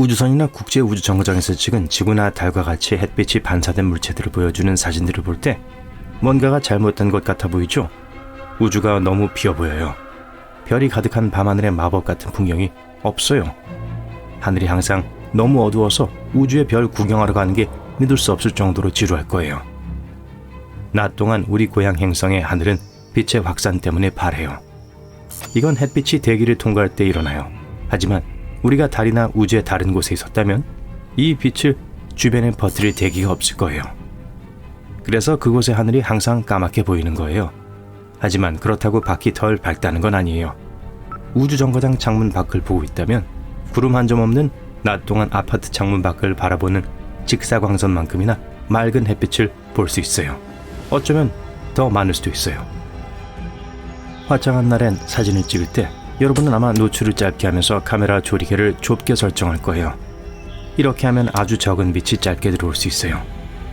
우주선이나 국제우주정거장에서 찍은 지구나 달과 같이 햇빛이 반사된 물체들을 보여주는 사진들을 볼 때 뭔가가 잘못된 것 같아 보이죠? 우주가 너무 비어 보여요. 별이 가득한 밤하늘의 마법 같은 풍경이 없어요. 하늘이 항상 너무 어두워서 우주의 별 구경하러 가는 게 믿을 수 없을 정도로 지루할 거예요. 낮 동안 우리 고향 행성의 하늘은 빛의 확산 때문에 파래요. 이건 햇빛이 대기를 통과할 때 일어나요. 하지만 우리가 달이나 우주의 다른 곳에 있었다면 이 빛을 주변에 퍼뜨릴 대기가 없을 거예요. 그래서 그곳의 하늘이 항상 까맣게 보이는 거예요. 하지만 그렇다고 밖이 덜 밝다는 건 아니에요. 우주정거장 창문 밖을 보고 있다면 구름 한 점 없는 낮 동안 아파트 창문 밖을 바라보는 직사광선만큼이나 맑은 햇빛을 볼 수 있어요. 어쩌면 더 많을 수도 있어요. 화창한 날엔 사진을 찍을 때 여러분은 아마 노출을 짧게 하면서 카메라 조리개를 좁게 설정할 거예요. 이렇게 하면 아주 적은 빛이 짧게 들어올 수 있어요.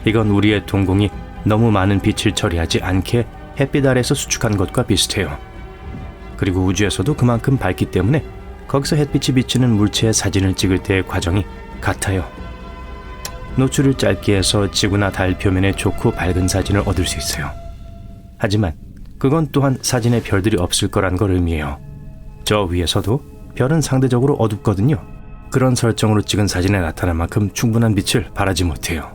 이건 우리의 동공이 너무 많은 빛을 처리하지 않게 햇빛 아래에서 수축한 것과 비슷해요. 그리고 우주에서도 그만큼 밝기 때문에 거기서 햇빛이 비치는 물체의 사진을 찍을 때의 과정이 같아요. 노출을 짧게 해서 지구나 달 표면에 좋고 밝은 사진을 얻을 수 있어요. 하지만 그건 또한 사진에 별들이 없을 거란 걸 의미해요. 저 위에서도 별은 상대적으로 어둡거든요. 그런 설정으로 찍은 사진에 나타날 만큼 충분한 빛을 발하지 못해요.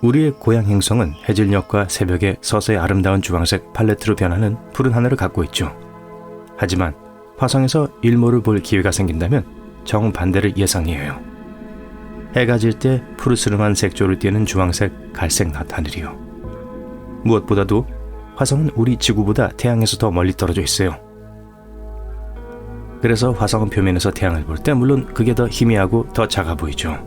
우리의 고향 행성은 해질녘과 새벽에 서서히 아름다운 주황색 팔레트로 변하는 푸른 하늘을 갖고 있죠. 하지만 화성에서 일몰을 볼 기회가 생긴다면 정반대를 예상해요. 해가 질 때 푸르스름한 색조를 띠는 주황색, 갈색 낮 하늘이요. 무엇보다도 화성은 우리 지구보다 태양에서 더 멀리 떨어져 있어요. 그래서 화성 표면에서 태양을 볼 때 물론 그게 더 희미하고 더 작아 보이죠.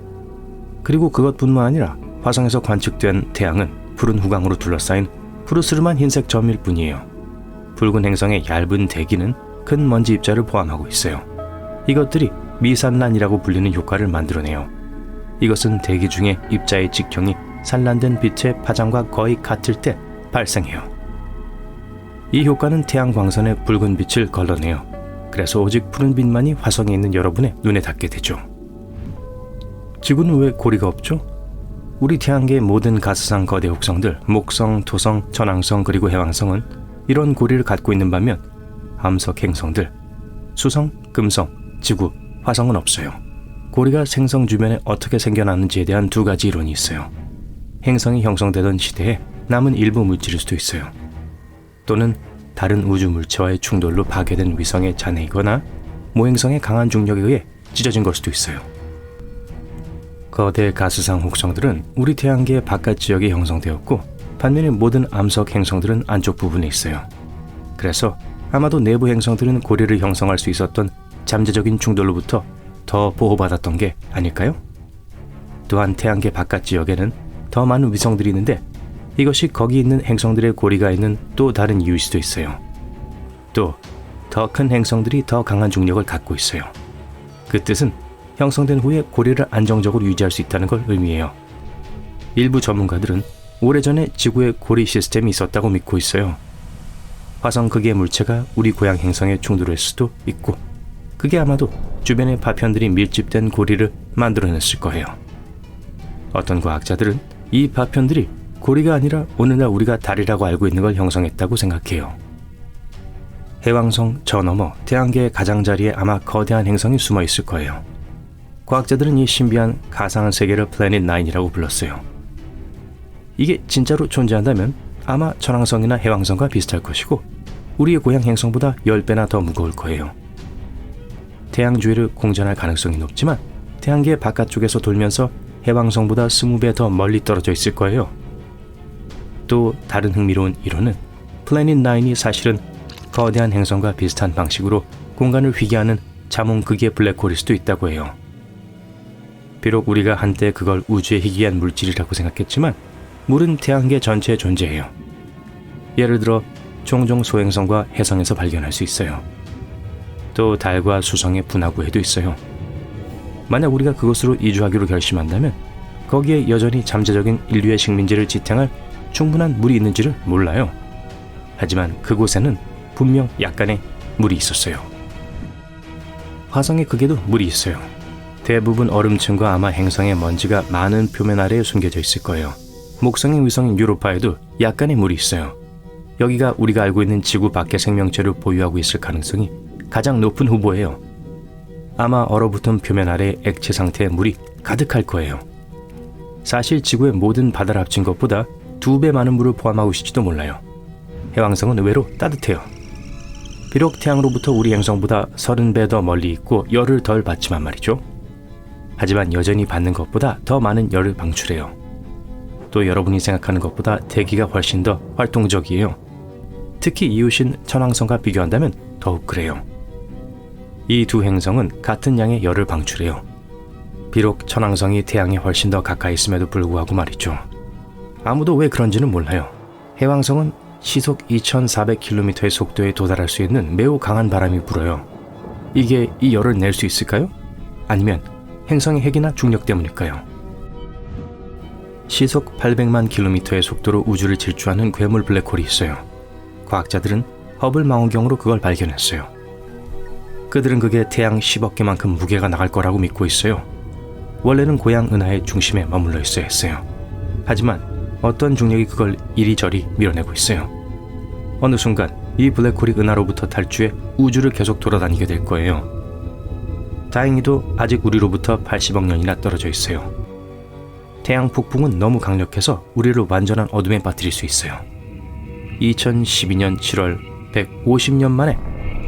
그리고 그것뿐만 아니라 화성에서 관측된 태양은 푸른 후광으로 둘러싸인 푸르스름한 흰색 점일 뿐이에요. 붉은 행성의 얇은 대기는 큰 먼지 입자를 포함하고 있어요. 이것들이 미산란이라고 불리는 효과를 만들어내요. 이것은 대기 중에 입자의 직경이 산란된 빛의 파장과 거의 같을 때 발생해요. 이 효과는 태양 광선의 붉은 빛을 걸러내요. 그래서 오직 푸른 빛만이 화성에 있는 여러분의 눈에 닿게 되죠. 지구는 왜 고리가 없죠? 우리 태양계의 모든 가스상 거대 혹성들, 목성, 토성, 천왕성 그리고 해왕성은 이런 고리를 갖고 있는 반면 암석 행성들, 수성, 금성, 지구, 화성은 없어요. 고리가 행성 주변에 어떻게 생겨나는지에 대한 두 가지 이론이 있어요. 행성이 형성되던 시대에 남은 일부 물질일 수도 있어요. 또는 다른 우주 물체와의 충돌로 파괴된 위성의 잔해이거나 모행성의 강한 중력에 의해 찢어진 걸 수도 있어요. 거대 가스상 혹성들은 우리 태양계의 바깥 지역에 형성되었고 반면에 모든 암석 행성들은 안쪽 부분에 있어요. 그래서 아마도 내부 행성들은 고리를 형성할 수 있었던 잠재적인 충돌로부터 더 보호받았던 게 아닐까요? 또한 태양계 바깥 지역에는 더 많은 위성들이 있는데 이것이 거기 있는 행성들의 고리가 있는 또 다른 이유일 수도 있어요. 또 더 큰 행성들이 더 강한 중력을 갖고 있어요. 그 뜻은 형성된 후에 고리를 안정적으로 유지할 수 있다는 걸 의미해요. 일부 전문가들은 오래전에 지구에 고리 시스템이 있었다고 믿고 있어요. 화성 극의 물체가 우리 고향 행성에 충돌할 수도 있고 그게 아마도 주변의 파편들이 밀집된 고리를 만들어냈을 거예요. 어떤 과학자들은 이 파편들이 고리가 아니라 오늘날 우리가 달이라고 알고 있는 걸 형성했다고 생각해요. 해왕성 저 너머 태양계의 가장자리에 아마 거대한 행성이 숨어 있을 거예요. 과학자들은 이 신비한 가상한 세계를 플래닛 9이라고 불렀어요. 이게 진짜로 존재한다면 아마 천왕성이나 해왕성과 비슷할 것이고 우리의 고향 행성보다 10배나 더 무거울 거예요. 태양 주위를 공전할 가능성이 높지만 태양계 바깥쪽에서 돌면서 해왕성보다 20배 더 멀리 떨어져 있을 거예요. 또 다른 흥미로운 이론은 플래닛 9이 사실은 거대한 행성과 비슷한 방식으로 공간을 휘게하는 자몽극의 블랙홀일 수도 있다고 해요. 비록 우리가 한때 그걸 우주의 희귀한 물질이라고 생각했지만 물은 태양계 전체에 존재해요. 예를 들어 종종 소행성과 해성에서 발견할 수 있어요. 또 달과 수성의 분화구에도 있어요. 만약 우리가 그곳으로 이주하기로 결심한다면 거기에 여전히 잠재적인 인류의 식민지를 지탱할 충분한 물이 있는지를 몰라요. 하지만 그곳에는 분명 약간의 물이 있었어요. 화성의 극에도 물이 있어요. 대부분 얼음층과 아마 행성의 먼지가 많은 표면 아래에 숨겨져 있을 거예요. 목성의 위성인 유로파에도 약간의 물이 있어요. 여기가 우리가 알고 있는 지구 밖의 생명체를 보유하고 있을 가능성이 가장 높은 후보예요. 아마 얼어붙은 표면 아래에 액체 상태의 물이 가득할 거예요. 사실 지구의 모든 바다를 합친 것보다 2배 많은 물을 포함하고 있을지도 몰라요. 해왕성은 의외로 따뜻해요. 비록 태양으로부터 우리 행성보다 30배 더 멀리 있고 열을 덜 받지만 말이죠. 하지만 여전히 받는 것보다 더 많은 열을 방출해요. 또 여러분이 생각하는 것보다 대기가 훨씬 더 활동적이에요. 특히 이웃인 천왕성과 비교한다면 더욱 그래요. 이 두 행성은 같은 양의 열을 방출해요. 비록 천왕성이 태양에 훨씬 더 가까이 있음에도 불구하고 말이죠. 아무도 왜 그런지는 몰라요. 해왕성은 시속 2400km의 속도에 도달할 수 있는 매우 강한 바람이 불어요. 이게 이 열을 낼 수 있을까요? 아니면 행성의 핵이나 중력 때문일까요? 시속 800만 km의 속도로 우주를 질주하는 괴물 블랙홀이 있어요. 과학자들은 허블 망원경으로 그걸 발견했어요. 그들은 그게 태양 10억 개만큼 무게가 나갈 거라고 믿고 있어요. 원래는 고향 은하의 중심에 머물러 있어야 했어요. 하지만 어떤 중력이 그걸 이리저리 밀어내고 있어요. 어느 순간 이 블랙홀이 은하로부터 탈주해 우주를 계속 돌아다니게 될 거예요. 다행히도 아직 우리로부터 80억 년이나 떨어져 있어요. 태양 폭풍은 너무 강력해서 우리를 완전한 어둠에 빠뜨릴 수 있어요. 2012년 7월 150년 만에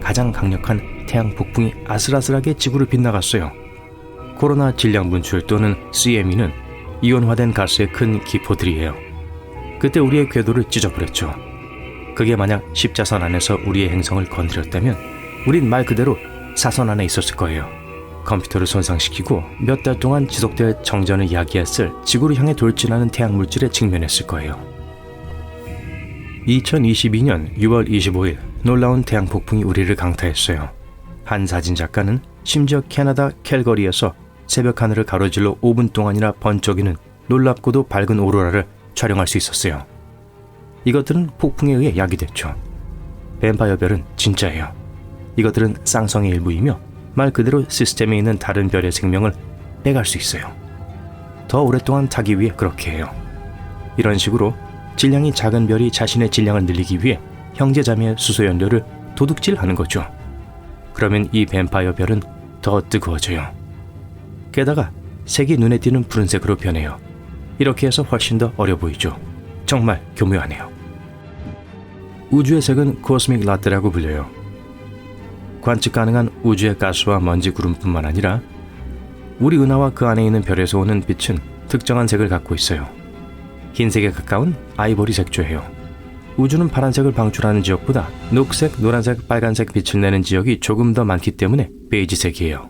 가장 강력한 태양 폭풍이 아슬아슬하게 지구를 빗나갔어요. 코로나 질량 분출 또는 CME는 이온화된 가스의 큰 기포들이에요. 그때 우리의 궤도를 찢어버렸죠. 그게 만약 십자선 안에서 우리의 행성을 건드렸다면 우린 말 그대로 사선 안에 있었을 거예요. 컴퓨터를 손상시키고 몇 달 동안 지속될 정전을 야기했을 지구를 향해 돌진하는 태양 물질에 직면했을 거예요. 2022년 6월 25일 놀라운 태양 폭풍이 우리를 강타했어요. 한 사진작가는 심지어 캐나다 캘거리에서 새벽 하늘을 가로질러 5분 동안이나 번쩍이는 놀랍고도 밝은 오로라를 촬영할 수 있었어요. 이것들은 폭풍에 의해 야기됐죠. 뱀파이어 별은 진짜예요. 이것들은 쌍성의 일부이며 말 그대로 시스템에 있는 다른 별의 생명을 빼갈 수 있어요. 더 오랫동안 타기 위해 그렇게 해요. 이런 식으로 질량이 작은 별이 자신의 질량을 늘리기 위해 형제자매의 수소연료를 도둑질하는 거죠. 그러면 이 뱀파이어 별은 더 뜨거워져요. 게다가 색이 눈에 띄는 푸른색으로 변해요. 이렇게 해서 훨씬 더 어려 보이죠. 정말 교묘하네요. 우주의 색은 코스믹 라떼라고 불려요. 관측 가능한 우주의 가스와 먼지 구름뿐만 아니라 우리 은하와 그 안에 있는 별에서 오는 빛은 특정한 색을 갖고 있어요. 흰색에 가까운 아이보리 색조예요. 우주는 파란색을 방출하는 지역보다 녹색, 노란색, 빨간색 빛을 내는 지역이 조금 더 많기 때문에 베이지색이에요.